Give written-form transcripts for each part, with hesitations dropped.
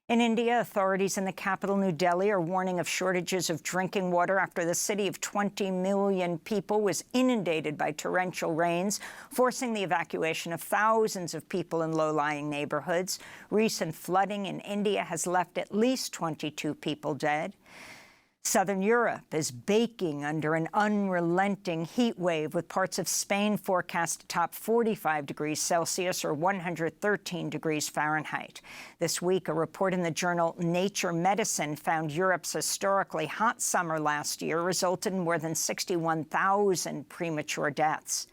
In India, authorities in the capital, New Delhi, are warning of shortages of drinking water after the city of 20 million people was inundated by torrential rains, forcing the evacuation of thousands of people in low-lying neighborhoods. Recent flooding in India has left at least 22 people dead. Southern Europe is baking under an unrelenting heat wave, with parts of Spain forecast to top 45 degrees Celsius or 113 degrees Fahrenheit. This week, a report in the journal Nature Medicine found Europe's historically hot summer last year resulted in more than 61,000 premature deaths.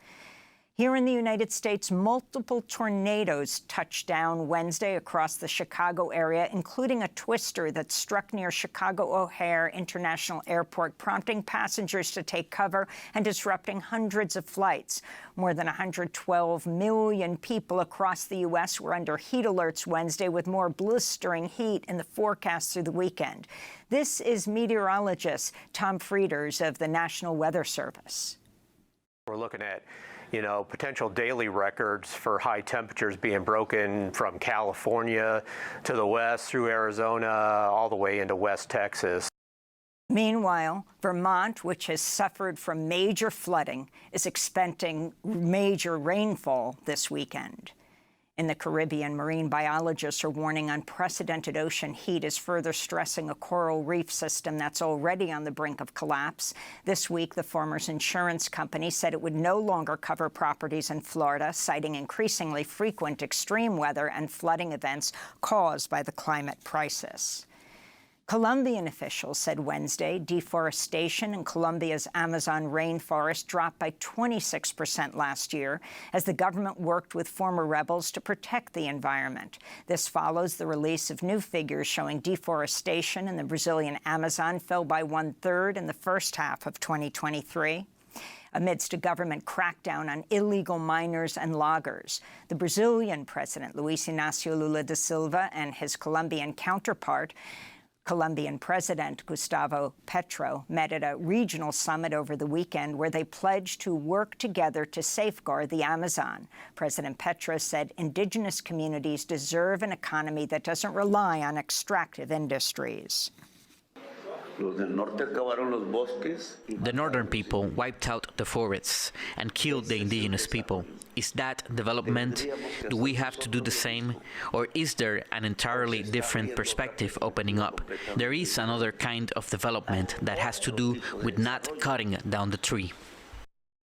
Here in the United States, multiple tornadoes touched down Wednesday across the Chicago area, including a twister that struck near Chicago O'Hare International Airport, prompting passengers to take cover and disrupting hundreds of flights. More than 112 million people across the U.S. were under heat alerts Wednesday, with more blistering heat in the forecast through the weekend. This is meteorologist Tom Frieders of the National Weather Service. We're looking at potential daily records for high temperatures being broken from California to the west through Arizona, all the way into West Texas. Meanwhile, Vermont, which has suffered from major flooding, is expecting major rainfall this weekend. In the Caribbean, marine biologists are warning unprecedented ocean heat is further stressing a coral reef system that's already on the brink of collapse. This week, the Farmers Insurance Company said it would no longer cover properties in Florida, citing increasingly frequent extreme weather and flooding events caused by the climate crisis. Colombian officials said Wednesday deforestation in Colombia's Amazon rainforest dropped by 26% last year as the government worked with former rebels to protect the environment. This follows the release of new figures showing deforestation in the Brazilian Amazon fell by 1/3 in the first half of 2023. Amidst a government crackdown on illegal miners and loggers, the Brazilian president, Luiz Inácio Lula da Silva, and his Colombian counterpart, Colombian President Gustavo Petro, met at a regional summit over the weekend where they pledged to work together to safeguard the Amazon. President Petro said indigenous communities deserve an economy that doesn't rely on extractive industries. The northern people wiped out the forests and killed the indigenous people. Is that development? Do we have to do the same? Or is there an entirely different perspective opening up? There is another kind of development that has to do with not cutting down the tree.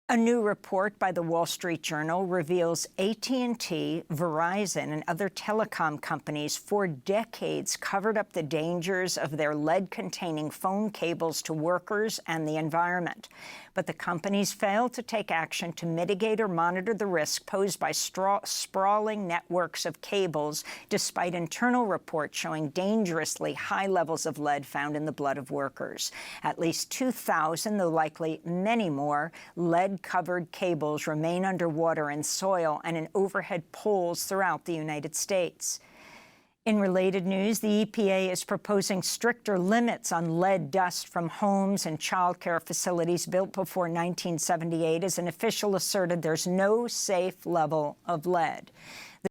A new report by the Wall Street Journal reveals AT&T, Verizon, and other telecom companies for decades covered up the dangers of their lead-containing phone cables to workers and the environment. But the companies failed to take action to mitigate or monitor the risk posed by sprawling networks of cables, despite internal reports showing dangerously high levels of lead found in the blood of workers. At least 2,000, though likely many more, lead-covered cables remain underwater in soil and in overhead poles throughout the United States. In related news, the EPA is proposing stricter limits on lead dust from homes and child care facilities built before 1978, as an official asserted there's no safe level of lead.